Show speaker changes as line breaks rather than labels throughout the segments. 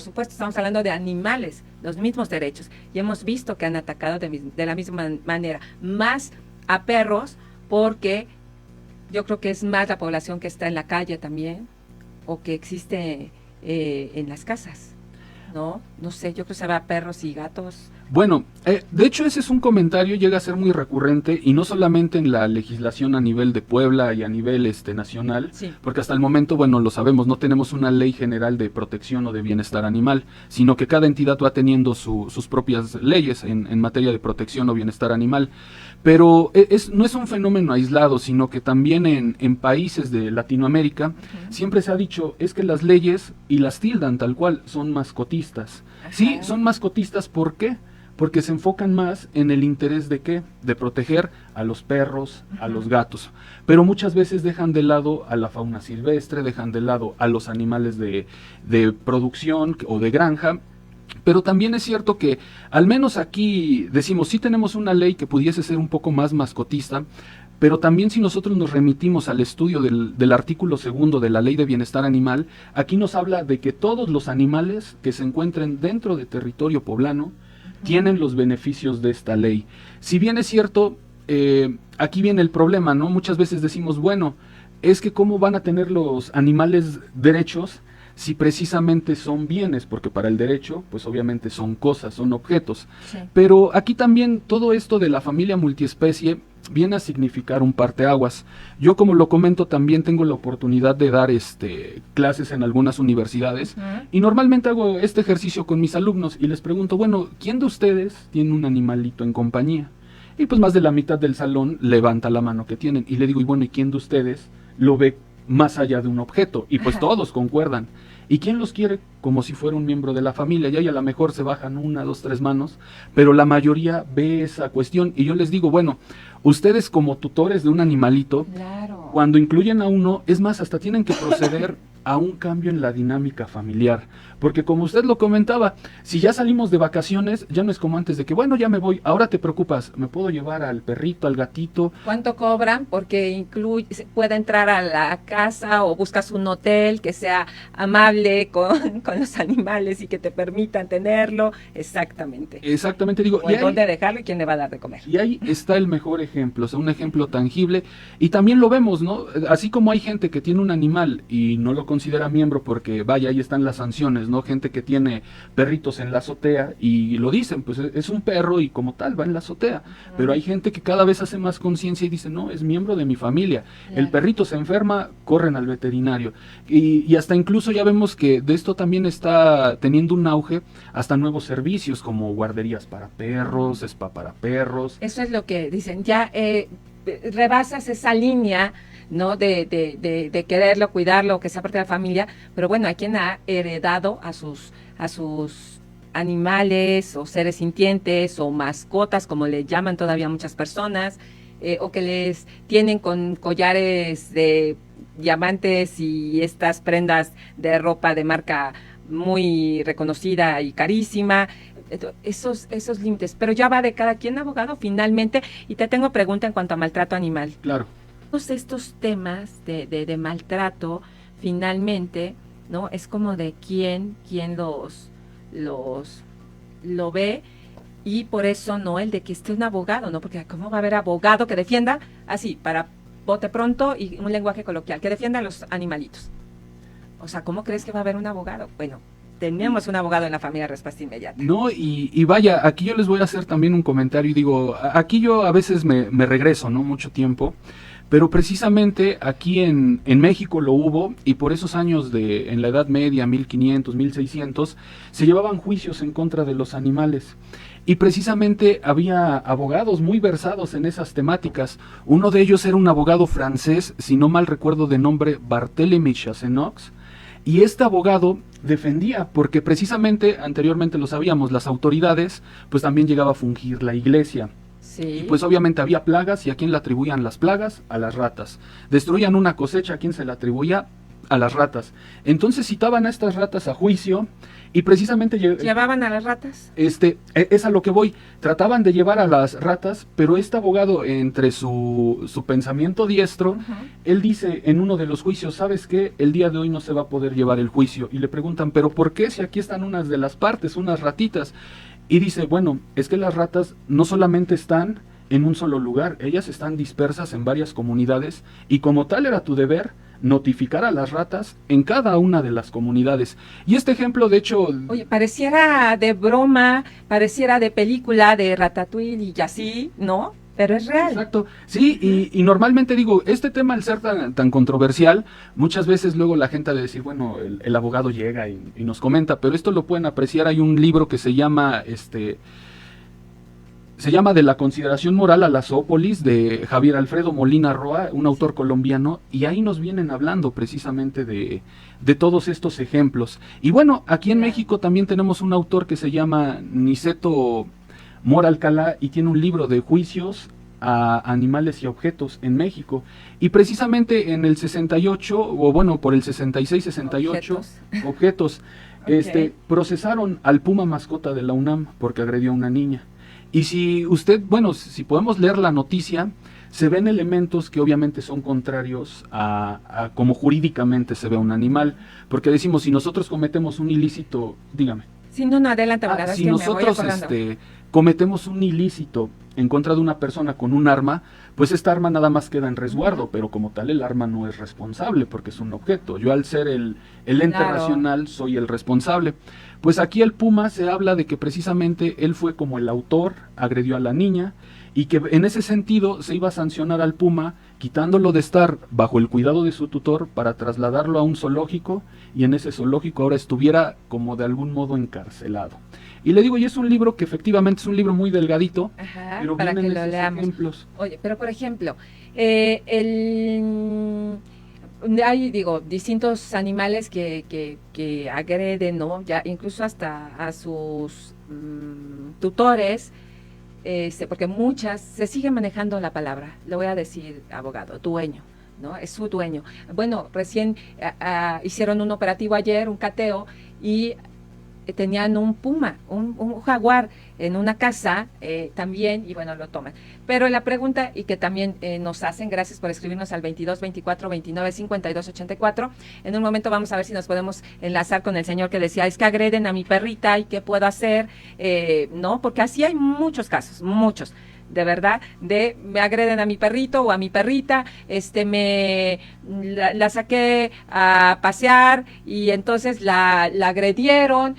supuesto, estamos hablando de animales, los mismos derechos, y hemos visto que han atacado de la misma manera, más a perros, porque yo creo que es más la población que está en la calle también, o que existe en las casas, ¿no? No sé, yo creo que se va a perros y gatos.
Bueno, de hecho ese es un comentario, llega a ser muy recurrente y no solamente en la legislación a nivel de Puebla y a nivel nacional,
Sí.
porque hasta el momento, bueno, lo sabemos, no tenemos una ley general de protección o de bienestar animal, sino que cada entidad va teniendo sus propias leyes en materia de protección o bienestar animal. Pero no es un fenómeno aislado, sino que también en países de Latinoamérica siempre se ha dicho, es que las leyes, y las tildan tal cual, son mascotistas.
Ajá.
Sí, son mascotistas, ¿por qué? Porque se enfocan más en el interés de ¿qué? De proteger a los perros, a los gatos. Pero muchas veces dejan de lado a la fauna silvestre, dejan de lado a los animales de producción o de granja. Pero también es cierto que, al menos aquí decimos, sí tenemos una ley que pudiese ser un poco más mascotista, pero también si nosotros nos remitimos al estudio del artículo 2 de la Ley de Bienestar Animal, aquí nos habla de que todos los animales que se encuentren dentro de territorio poblano tienen los beneficios de esta ley. Si bien es cierto, aquí viene el problema, ¿no? Muchas veces decimos, bueno, es que cómo van a tener los animales derechos si precisamente son bienes, porque para el derecho, pues obviamente son cosas, son objetos.
Sí.
Pero aquí también todo esto de la familia multiespecie viene a significar un parteaguas. Yo, como lo comento, también tengo la oportunidad de dar clases en algunas universidades y normalmente hago este ejercicio con mis alumnos y les pregunto, bueno, ¿quién de ustedes tiene un animalito en compañía? Y pues más de la mitad del salón levanta la mano que tienen y le digo, y bueno, ¿y quién de ustedes lo ve más allá de un objeto? Y pues todos concuerdan. ¿Y quién los quiere como si fuera un miembro de la familia? Y ahí a lo mejor se bajan 1, 2, 3 manos, pero la mayoría ve esa cuestión. Y yo les digo, bueno, ustedes como tutores de un animalito,
Claro.
cuando incluyen a uno, es más, hasta tienen que proceder a un cambio en la dinámica familiar. Porque como usted lo comentaba, si ya salimos de vacaciones, ya no es como antes de que, bueno, ya me voy, ahora te preocupas, ¿me puedo llevar al perrito, al gatito?
¿Cuánto cobran? Porque puede entrar a la casa, o buscas un hotel que sea amable con los animales y que te permitan tenerlo. Exactamente.
Exactamente, digo,
O en dónde dejarlo y quién le va a dar de comer.
y ahí está el mejor ejemplo, o sea, un ejemplo tangible, y también lo vemos, ¿no? Así como hay gente que tiene un animal y no lo considera miembro porque, vaya, ahí están las sanciones, ¿no? Gente que tiene perritos en la azotea y lo dicen, pues es un perro y como tal va en la azotea, pero hay gente que cada vez hace más conciencia y dice, no, es miembro de mi familia, el perrito se enferma, corren al veterinario, y hasta incluso ya vemos que de esto también está teniendo un auge hasta nuevos servicios como guarderías para perros, spa para perros.
Eso es lo que dicen, ya rebasas esa línea, ¿no? De quererlo, cuidarlo, que sea parte de la familia, pero bueno, hay quien ha heredado a sus animales o seres sintientes o mascotas, como le llaman todavía muchas personas, o que les tienen con collares de diamantes y estas prendas de ropa de marca muy reconocida y carísima. Esos límites, pero ya va de cada quien, abogado, finalmente. Y te tengo pregunta en cuanto a maltrato animal.
Claro.
Todos estos temas de maltrato, finalmente, ¿no? Es como de quién lo ve, y por eso no el de que esté un abogado, ¿no? Porque ¿cómo va a haber abogado que defienda así, para bote pronto y un lenguaje coloquial, que defienda a los animalitos? O sea, ¿cómo crees que va a haber un abogado? Bueno, tenemos un abogado en la familia, respuesta inmediata.
No, y vaya, aquí yo les voy a hacer también un comentario y digo, aquí yo a veces me regreso, ¿no? Mucho tiempo, pero precisamente aquí en México lo hubo, y por esos años en la Edad Media, 1500, 1600, se llevaban juicios en contra de los animales. Y precisamente había abogados muy versados en esas temáticas. Uno de ellos era un abogado francés, si no mal recuerdo de nombre Barthélemy Chassenaux, y este abogado defendía, porque precisamente, anteriormente lo sabíamos, las autoridades, pues también llegaba a fungir la iglesia.
Sí.
Y pues obviamente había plagas, y ¿a quién le atribuían las plagas? A las ratas. Destruían una cosecha, ¿a quién se le atribuía? a las ratas. Entonces citaban a estas ratas a juicio y precisamente
¿Llevaban a las ratas?
Es a lo que voy. Trataban de llevar a las ratas, pero este abogado, entre su pensamiento diestro, él dice en uno de los juicios, ¿sabes qué? El día de hoy no se va a poder llevar el juicio. Y le preguntan, ¿pero por qué? Si aquí están unas de las partes, unas ratitas. Y dice, bueno, es que las ratas no solamente están en un solo lugar, ellas están dispersas en varias comunidades y como tal era tu deber notificar a las ratas en cada una de las comunidades. Y este ejemplo, de hecho...
Oye, pareciera de broma, pareciera de película de Ratatouille y así, ¿no? Pero es real.
Exacto, sí, y normalmente digo, este tema al ser tan controversial, muchas veces luego la gente ha de decir, bueno, el abogado llega y nos comenta, pero esto lo pueden apreciar, hay un libro que se llama De la consideración moral a la zoópolis, de Javier Alfredo Molina Roa, un autor colombiano, y ahí nos vienen hablando precisamente de todos estos ejemplos. Y bueno, aquí en México también tenemos un autor que se llama Niceto Mora Alcalá y tiene un libro de juicios a animales y objetos en México. Y precisamente en el 68, o bueno, por el 66, 68, objetos
Okay.
Procesaron al puma mascota de la UNAM porque agredió a una niña. Y si podemos leer la noticia, se ven elementos que obviamente son contrarios a cómo jurídicamente se ve un animal, porque decimos, si nosotros cometemos un ilícito, dígame.
Sí, no, adelante, abogada.
Si nosotros cometemos un ilícito en contra de una persona con un arma, pues esta arma nada más queda en resguardo, pero como tal el arma no es responsable porque es un objeto. Yo al ser el ente racional soy el responsable. Pues aquí el Puma se habla de que precisamente él fue como el autor, agredió a la niña y que en ese sentido se iba a sancionar al Puma quitándolo de estar bajo el cuidado de su tutor para trasladarlo a un zoológico y en ese zoológico ahora estuviera como de algún modo encarcelado. Y le digo, y es un libro que efectivamente es un libro muy delgadito, pero
para que lo leamos.
Ejemplos.
Oye, pero por ejemplo, hay, distintos animales que agreden, ¿no? Ya incluso hasta a sus tutores, porque muchas se sigue manejando la palabra, le voy a decir abogado, dueño, ¿no? Es su dueño. Bueno, recién hicieron un operativo ayer, un cateo, y tenían un puma, un jaguar en una casa también, y bueno, lo toman. Pero la pregunta, y que también nos hacen, gracias por escribirnos al 22 24 29 52 84, en un momento vamos a ver si nos podemos enlazar con el señor que decía, es que agreden a mi perrita, ¿y qué puedo hacer? No, porque así hay muchos casos, muchos. De verdad, me agreden a mi perrito o a mi perrita, la saqué a pasear y entonces la agredieron,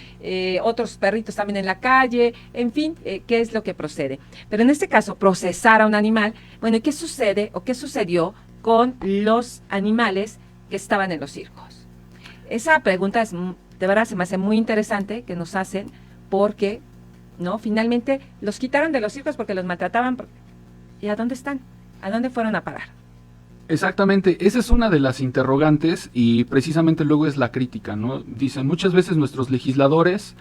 otros perritos también en la calle, en fin, ¿qué es lo que procede? Pero en este caso, procesar a un animal, bueno, ¿y qué sucede o qué sucedió con los animales que estaban en los circos? Esa pregunta de verdad se me hace muy interesante que nos hacen porque... ¿no? Finalmente los quitaron de los circos porque los maltrataban. ¿Y a dónde están? ¿A dónde fueron a parar?
Exactamente, esa es una de las interrogantes y precisamente luego es la crítica, ¿no? Dicen, muchas veces nuestros legisladores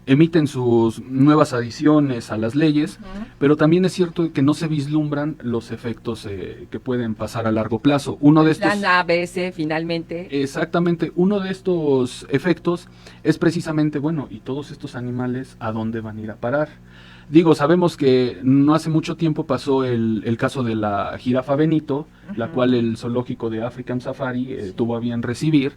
emiten sus nuevas adiciones a las leyes, pero también es cierto que no se vislumbran los efectos que pueden pasar a largo plazo. Uno de estos...
La ABS, finalmente.
Exactamente, uno de estos efectos es precisamente, bueno, ¿y todos estos animales a dónde van a ir a parar? Digo, sabemos que no hace mucho tiempo pasó el caso de la jirafa Benito, la cual el zoológico de African Safari tuvo a bien recibir,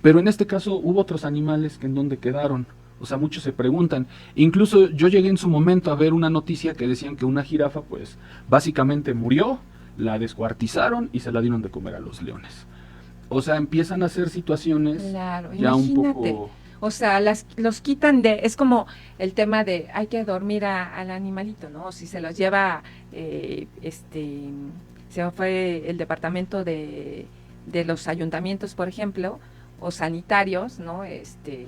pero en este caso hubo otros animales que en dónde quedaron. O sea, muchos se preguntan. Incluso yo llegué en su momento a ver una noticia que decían que una jirafa, pues, básicamente murió, la descuartizaron y se la dieron de comer a los leones. O sea, empiezan a ser situaciones
ya
imagínate. Un poco...
O sea, los quitan es como el tema de hay que dormir al animalito, ¿no? Si se los lleva, se fue el departamento de los ayuntamientos, por ejemplo, o sanitarios, ¿no? Se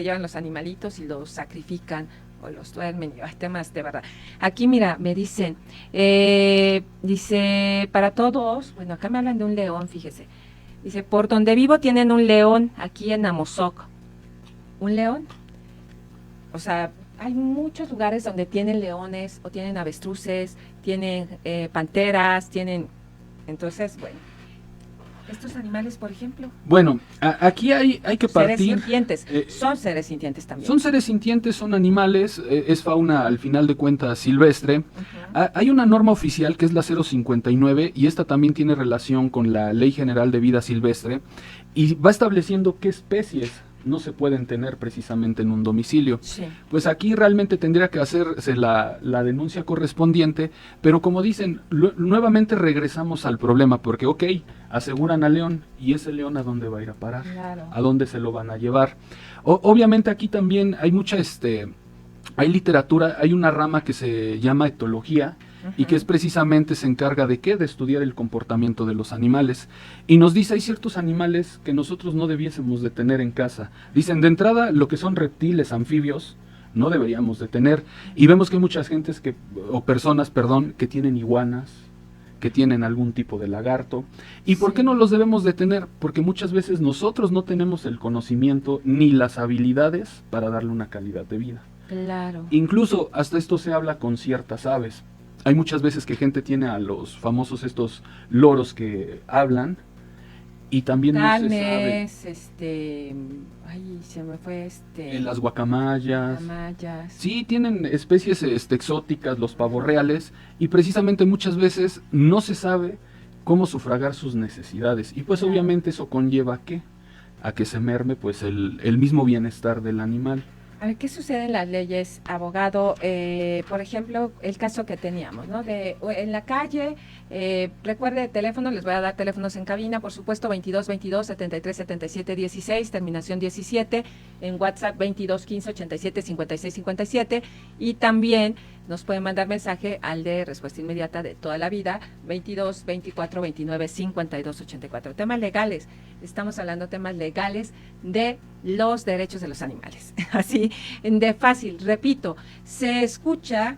llevan los animalitos y los sacrifican o los duermen, y hay temas de verdad. Aquí, mira, me dicen, dice, para todos, bueno, acá me hablan de un león, fíjese, dice, por donde vivo tienen un león aquí en Amozoc. ¿Un león? O sea, hay muchos lugares donde tienen leones o tienen avestruces, tienen panteras, tienen... Entonces, bueno. Estos animales, por ejemplo.
Bueno, aquí hay que partir.
Seres sintientes, son seres sintientes también.
Son seres sintientes, son animales, es fauna al final de cuentas silvestre. Hay una norma oficial que es la 059 y esta también tiene relación con la Ley General de Vida Silvestre y va estableciendo qué especies no se pueden tener precisamente en un domicilio.
Sí.
Pues aquí realmente tendría que hacerse la denuncia correspondiente, pero como dicen, nuevamente regresamos al problema, porque ok, aseguran al león, ¿y ese león a dónde va a ir a parar?
Claro.
¿A dónde se lo van a llevar? Obviamente aquí también hay mucha, hay literatura, hay una rama que se llama etología, y que es precisamente se encarga de qué, de estudiar el comportamiento de los animales, y nos dice hay ciertos animales que nosotros no debiésemos de tener en casa. Dicen de entrada lo que son reptiles, anfibios, no deberíamos de tener, y vemos que hay muchas gentes personas que tienen iguanas, que tienen algún tipo de lagarto. ¿Y por qué no los debemos de tener? Porque muchas veces nosotros no tenemos el conocimiento ni las habilidades para darle una calidad de vida.
Claro.
Incluso hasta esto se habla con ciertas aves. Hay muchas veces que gente tiene a los famosos estos loros que hablan y también
Carnes,
no se sabe.
Ay, se me fue
Las guacamayas.
Guacamayas.
Sí, tienen especies exóticas, los pavos reales, y precisamente muchas veces no se sabe cómo sufragar sus necesidades. Y pues obviamente eso conlleva a que se merme pues el mismo bienestar del animal.
A ver, ¿qué sucede en las leyes, abogado? Por ejemplo, el caso que teníamos, ¿no? En la calle, recuerde el teléfono, les voy a dar teléfonos en cabina, por supuesto, 2222-7377-16, terminación 17, en WhatsApp 2215-87-56-57, y también nos pueden mandar mensaje al de respuesta inmediata de toda la vida, 22-24-29-52-84. Temas legales, estamos hablando de temas legales de los derechos de los animales. Así, de fácil, repito, se escucha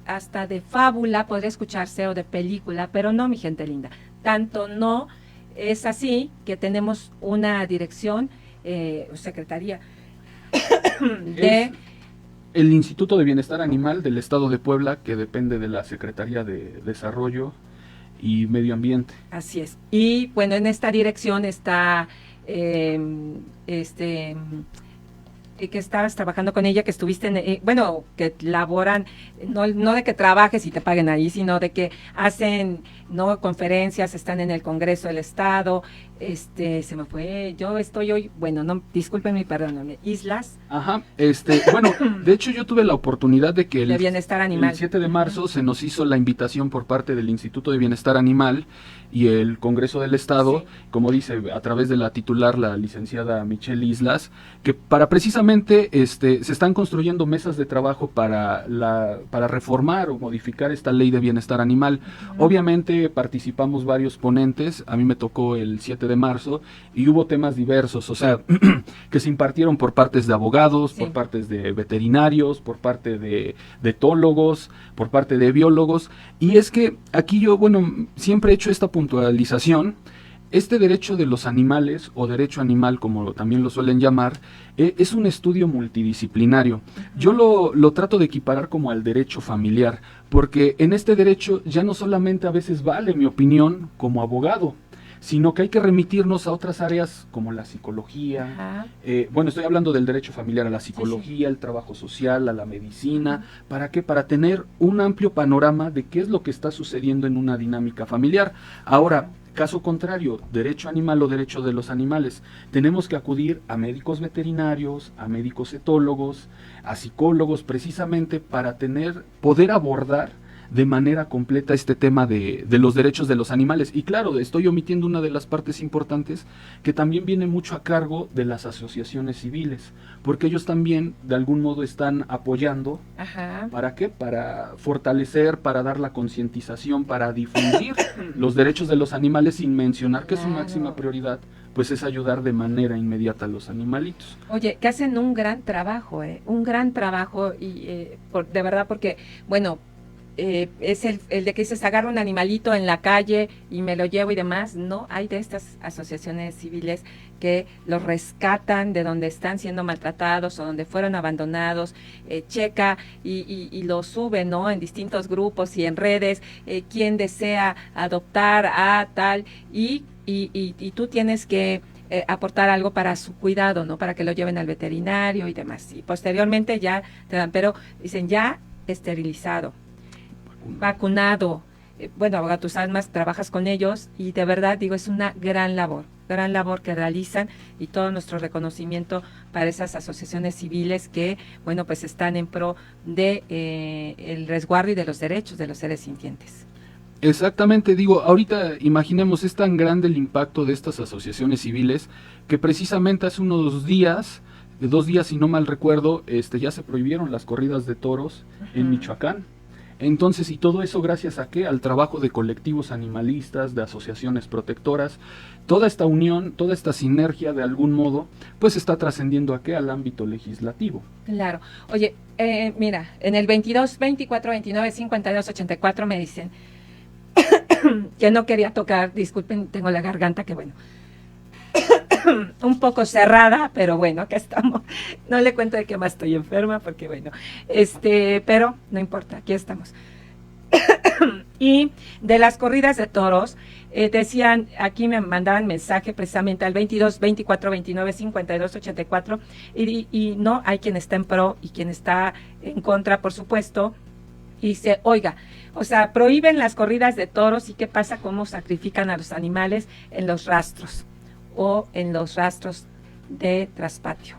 hasta de fábula, podría escucharse, o de película, pero no, mi gente linda. Tanto no es así que tenemos una dirección, secretaría de...
El Instituto de Bienestar Animal del Estado de Puebla, que depende de la Secretaría de Desarrollo y Medio Ambiente.
Así es. Y bueno, en esta dirección está que estabas trabajando con ella, que estuviste, que laboran, no de que trabajes y te paguen ahí, sino de que hacen conferencias, están en el Congreso del Estado, se me fue, yo estoy hoy, discúlpenme, perdónenme, Islas.
Ajá, de hecho yo tuve la oportunidad de que
de Bienestar Animal.
El 7 de marzo se nos hizo la invitación por parte del Instituto de Bienestar Animal y el Congreso del Estado, sí, como dice, a través de la titular, la licenciada Michelle Islas, que para precisamente se están construyendo mesas de trabajo para reformar o modificar esta ley de bienestar animal. Obviamente participamos varios ponentes, a mí me tocó el 7 de marzo y hubo temas diversos, o sea, que se impartieron por partes de abogados, sí, por partes de veterinarios, por parte de etólogos, por parte de biólogos, y es que aquí yo, siempre he hecho esta puntualización. Este derecho de los animales, o derecho animal como también lo suelen llamar, es un estudio multidisciplinario. Yo lo trato de equiparar como al derecho familiar, porque en este derecho ya no solamente a veces vale mi opinión como abogado, sino que hay que remitirnos a otras áreas como la psicología. Estoy hablando del derecho familiar, a la psicología, el trabajo social, a la medicina. ¿Para qué? Para tener un amplio panorama de qué es lo que está sucediendo en una dinámica familiar. Ahora, caso contrario, derecho animal o derecho de los animales, tenemos que acudir a médicos veterinarios, a médicos etólogos, a psicólogos, precisamente para poder abordar de manera completa este tema de los derechos de los animales. Y claro, estoy omitiendo una de las partes importantes que también viene mucho a cargo de las asociaciones civiles, porque ellos también de algún modo están apoyando.
Ajá.
¿Para qué? Para fortalecer, para dar la concientización, para difundir los derechos de los animales, sin mencionar que su máxima prioridad pues es ayudar de manera inmediata a los animalitos.
Oye, que hacen un gran trabajo, y de verdad, porque es el de que dices, agarro un animalito en la calle y me lo llevo y demás. No, hay de estas asociaciones civiles que los rescatan de donde están siendo maltratados o donde fueron abandonados, checa y lo sube, ¿no? En distintos grupos y en redes, quien desea adoptar a tal, y y tú tienes que aportar algo para su cuidado, ¿no? Para que lo lleven al veterinario y demás. Y posteriormente ya te dan, pero dicen ya esterilizado, vacunado. Bueno, abogado, tú sabes más, trabajas con ellos y de verdad digo, es una gran labor que realizan y todo nuestro reconocimiento para esas asociaciones civiles que, bueno, pues están en pro de el resguardo y de los derechos de los seres sintientes.
Exactamente, digo, ahorita imaginemos, es tan grande el impacto de estas asociaciones civiles que precisamente hace unos días, 2 días si no mal recuerdo, ya se prohibieron las corridas de toros en Michoacán. Entonces, y todo eso gracias a qué? Al trabajo de colectivos animalistas, de asociaciones protectoras. Toda esta unión, toda esta sinergia de algún modo, pues está trascendiendo a qué? Al ámbito legislativo.
Claro. Oye, mira, en el 22, 24, 29, 52, 84 me dicen que no quería tocar, disculpen, tengo la garganta que bueno, un poco cerrada, pero bueno, acá estamos. No le cuento de que más estoy enferma, porque bueno, pero no importa, aquí estamos. Y de las corridas de toros, decían, aquí me mandaban mensaje precisamente al 22, 24, 29, 52, 84, y no, hay quien está en pro y quien está en contra, por supuesto, y dice, oiga, o sea, prohíben las corridas de toros y qué pasa, cómo sacrifican a los animales en los rastros o en los rastros de traspatio.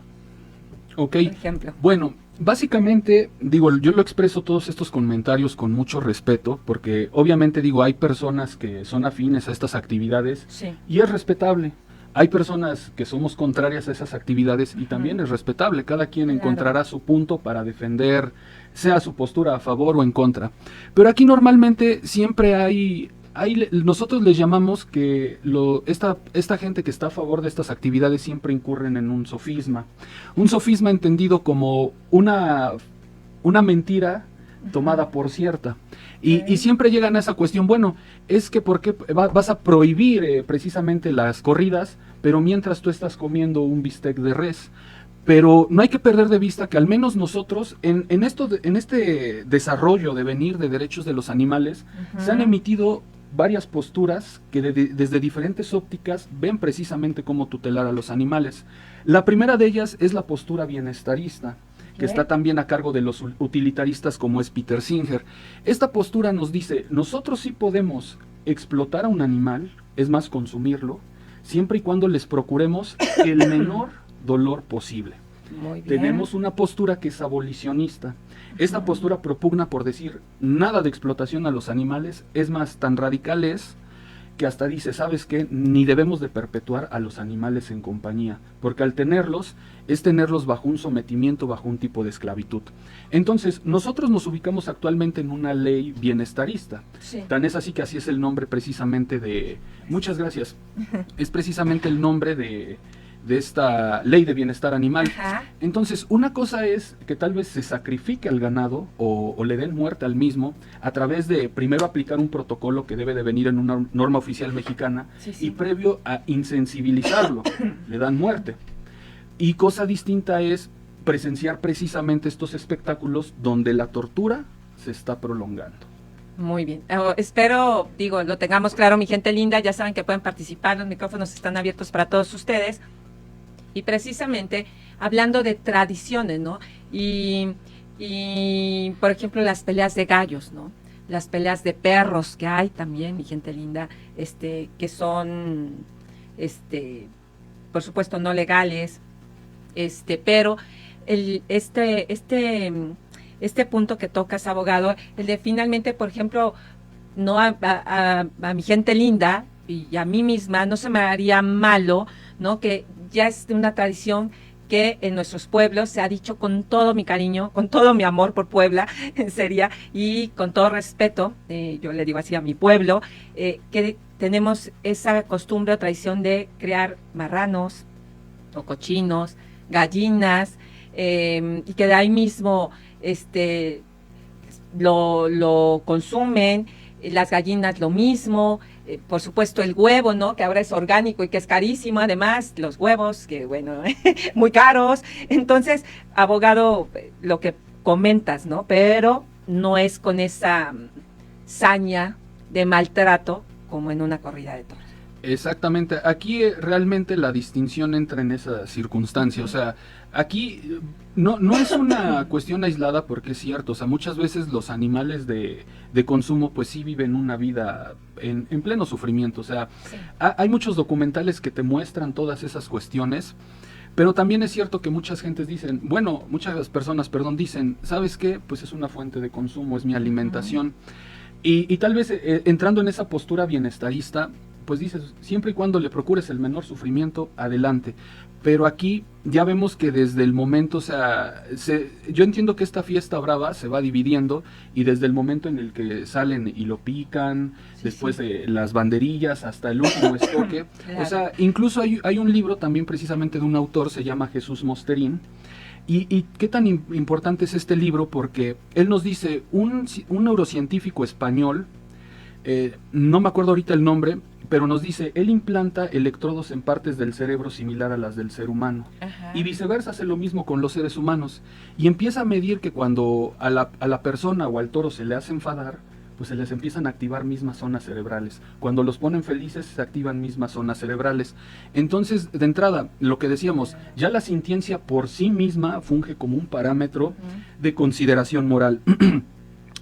Ok,
por ejemplo.
Bueno, básicamente, digo, yo lo expreso todos estos comentarios con mucho respeto, porque obviamente digo, hay personas que son afines a estas actividades
Sí.
y es respetable. Hay personas que somos contrarias a esas actividades y también es respetable. Cada quien
Claro.
encontrará su punto para defender, sea su postura a favor o en contra. Pero aquí normalmente siempre nosotros les llamamos que esta gente que está a favor de estas actividades siempre incurren en un sofisma. Un sofisma entendido como una mentira tomada por cierta. Y siempre llegan a esa cuestión, bueno, es que ¿por qué vas a prohibir precisamente las corridas, pero mientras tú estás comiendo un bistec de res? Pero no hay que perder de vista que al menos nosotros, en este desarrollo de venir de derechos de los animales, se han emitido varias posturas que desde diferentes ópticas ven precisamente cómo tutelar a los animales. La primera de ellas es la postura bienestarista, que está también a cargo de los utilitaristas como es Peter Singer. Esta postura nos dice, nosotros sí podemos explotar a un animal, es más, consumirlo, siempre y cuando les procuremos el menor dolor posible.
Muy bien.
Tenemos una postura que es abolicionista. Esta postura propugna por decir nada de explotación a los animales, es más, tan radical es que hasta dice, ¿sabes qué? Ni debemos de perpetuar a los animales en compañía, porque al tenerlos, es tenerlos bajo un sometimiento, bajo un tipo de esclavitud. Entonces, nosotros nos ubicamos actualmente en una ley bienestarista.
Sí.
Tan es así que así es el nombre precisamente de... Muchas gracias. Es precisamente el nombre de esta ley de bienestar animal.
Ajá.
Entonces, una cosa es que tal vez se sacrifique al ganado o le den muerte al mismo a través de primero aplicar un protocolo que debe de venir en una norma oficial mexicana
Sí, sí.
y previo a insensibilizarlo, le dan muerte. Y cosa distinta es presenciar precisamente estos espectáculos donde la tortura se está prolongando.
Muy bien. Espero, digo, lo tengamos claro, mi gente linda, ya saben que pueden participar, los micrófonos están abiertos para todos ustedes. Y precisamente hablando de tradiciones, ¿no? Y por ejemplo, las peleas de gallos, ¿no? Las peleas de perros que hay también, mi gente linda, que son, por supuesto, no legales, pero este punto que tocas, abogado, el de finalmente, por ejemplo, no a mi gente linda y a mí misma no se me haría malo, ¿no? Que ya es una tradición que en nuestros pueblos se ha dicho con todo mi cariño, con todo mi amor por Puebla, sería, y con todo respeto, yo le digo así a mi pueblo, que tenemos esa costumbre o tradición de crear marranos o cochinos, gallinas, y que de ahí mismo lo consumen, las gallinas lo mismo, por supuesto el huevo, ¿no? Que ahora es orgánico y que es carísimo, además, los huevos, que bueno, muy caros. Entonces, abogado, lo que comentas, ¿no? Pero no es con esa saña de maltrato como en una corrida de toros.
Exactamente, aquí realmente la distinción entra en esa circunstancia, o sea, aquí no es una cuestión aislada porque es cierto, o sea, muchas veces los animales de consumo pues sí viven una vida en pleno sufrimiento, o sea,
Sí.
hay muchos documentales que te muestran todas esas cuestiones, pero también es cierto que muchas gentes dicen, bueno, muchas personas, perdón, dicen, ¿sabes qué? Pues es una fuente de consumo, es mi alimentación. Y tal vez entrando en esa postura bienestarista, pues dices, siempre y cuando le procures el menor sufrimiento, adelante. Pero aquí ya vemos que desde el momento, o sea, yo entiendo que esta fiesta brava se va dividiendo y desde el momento en el que salen y lo pican,
Sí,
después
sí.
de las banderillas hasta el último estoque,
Claro.
o sea, incluso hay un libro también precisamente de un autor, se llama Jesús Mosterín, y qué tan importante es este libro porque él nos dice, un neurocientífico español, no me acuerdo ahorita el nombre, pero nos dice, él implanta electrodos en partes del cerebro similar a las del ser humano.
Ajá.
Y viceversa hace lo mismo con los seres humanos. Y empieza a medir que cuando a la persona o al toro se le hace enfadar, pues se les empiezan a activar mismas zonas cerebrales. Cuando los ponen felices se activan mismas zonas cerebrales. Entonces, de entrada, lo que decíamos, ya la sintiencia por sí misma funge como un parámetro de consideración moral.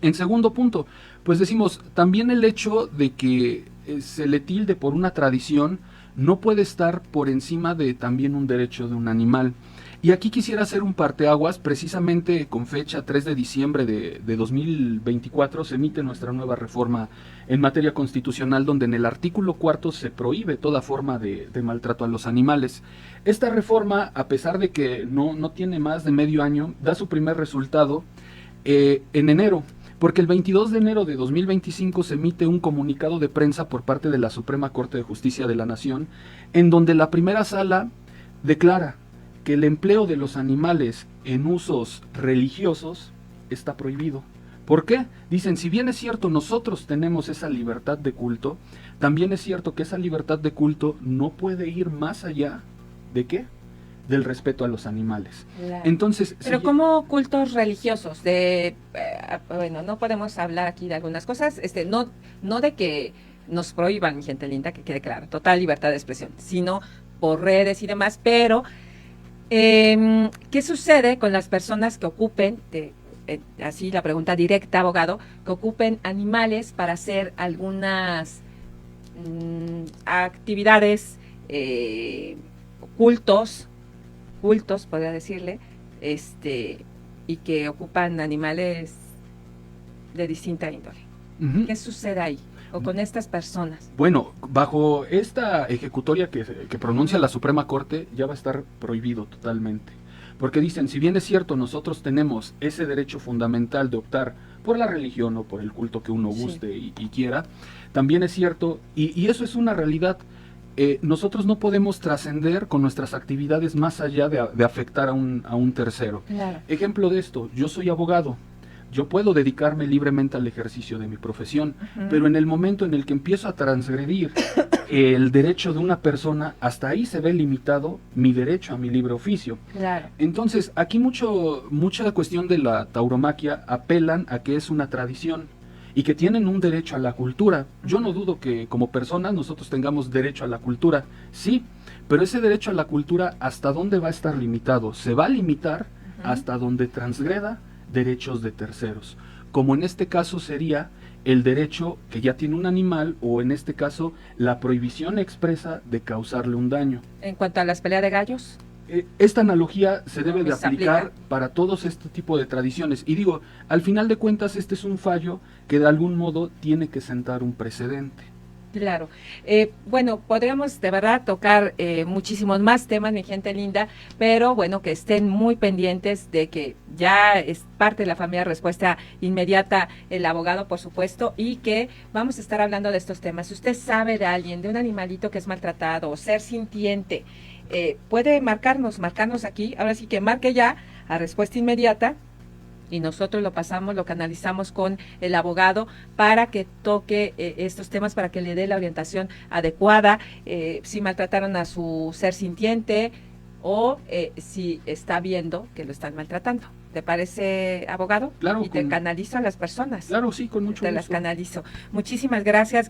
En segundo punto, pues decimos, también el hecho de que se le tilde por una tradición no puede estar por encima de también un derecho de un animal. Y aquí quisiera hacer un parteaguas, precisamente con fecha 3 de diciembre de 2024 se emite nuestra nueva reforma en materia constitucional, donde en el artículo 4 se prohíbe toda forma de maltrato a los animales. Esta reforma, a pesar de que no tiene más de medio año, da su primer resultado en enero. Porque el 22 de enero de 2025 se emite un comunicado de prensa por parte de la Suprema Corte de Justicia de la Nación, en donde la primera sala declara que el empleo de los animales en usos religiosos está prohibido. ¿Por qué? Dicen, si bien es cierto nosotros tenemos esa libertad de culto, también es cierto que esa libertad de culto no puede ir más allá de ¿qué? Del respeto a los animales.
Claro.
Entonces,
Pero como cultos religiosos, bueno, no podemos hablar aquí de algunas cosas, no de que nos prohíban, gente linda, que quede claro, total libertad de expresión, sino por redes y demás, pero ¿qué sucede con las personas que ocupen, así la pregunta directa, abogado, que ocupen animales para hacer algunas actividades, cultos, podría decirle, y que ocupan animales de distinta índole? ¿Qué sucede ahí? O con estas personas.
Bueno, bajo esta ejecutoria que pronuncia la Suprema Corte, ya va a estar prohibido totalmente. Porque dicen, si bien es cierto, nosotros tenemos ese derecho fundamental de optar por la religión o por el culto que uno guste y quiera, también es cierto, y eso es una realidad. Nosotros no podemos trascender con nuestras actividades más allá de afectar a un tercero.
Claro.
Ejemplo de esto, yo soy abogado, yo puedo dedicarme libremente al ejercicio de mi profesión, pero en el momento en el que empiezo a transgredir el derecho de una persona, hasta ahí se ve limitado mi derecho a mi libre oficio.
Claro.
Entonces, aquí mucha cuestión de la tauromaquia apelan a que es una tradición y que tienen un derecho a la cultura. Yo no dudo que como personas nosotros tengamos derecho a la cultura, sí, pero ese derecho a la cultura, ¿hasta dónde va a estar limitado? Se va a limitar hasta donde transgreda derechos de terceros, como en este caso sería el derecho que ya tiene un animal, o en este caso la prohibición expresa de causarle un daño.
En cuanto a las peleas de gallos,
Esta analogía se debe de
se
aplicar
aplica
para todos este tipo de tradiciones. Y digo, al final de cuentas este es un fallo que de algún modo tiene que sentar un precedente.
claro. Bueno, podríamos de verdad tocar muchísimos más temas, mi gente linda, pero bueno, que estén muy pendientes de que ya es parte de la familia Respuesta Inmediata, el abogado, por supuesto, y que vamos a estar hablando de estos temas. Si usted sabe de alguien, de un animalito que es maltratado o ser sintiente, puede marcarnos aquí, ahora sí que marque ya a Respuesta Inmediata, y nosotros lo pasamos, lo canalizamos con el abogado para que toque estos temas, para que le dé la orientación adecuada, si maltrataron a su ser sintiente o si está viendo que lo están maltratando. ¿Te parece, abogado?
Claro,
Y te canalizo a las personas.
Claro, sí, con mucho
Te
gusto.
las canalizo. Muchísimas gracias,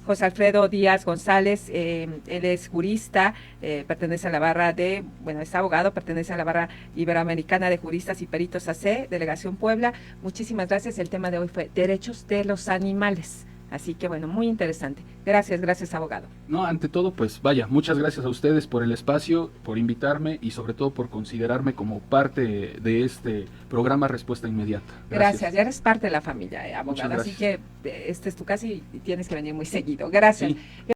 José Alfredo Díaz González. Él es jurista, pertenece a la barra es abogado, pertenece a la barra iberoamericana de juristas y peritos AC, Delegación Puebla. Muchísimas gracias. El tema de hoy fue derechos de los animales. Así que bueno, muy interesante. Gracias, abogado.
No, ante todo, pues vaya, muchas gracias a ustedes por el espacio, por invitarme y sobre todo por considerarme como parte de este programa Respuesta Inmediata.
Gracias, ya eres parte de la familia, abogado. Así que este es tu casa y tienes que venir muy seguido. Gracias.
Sí.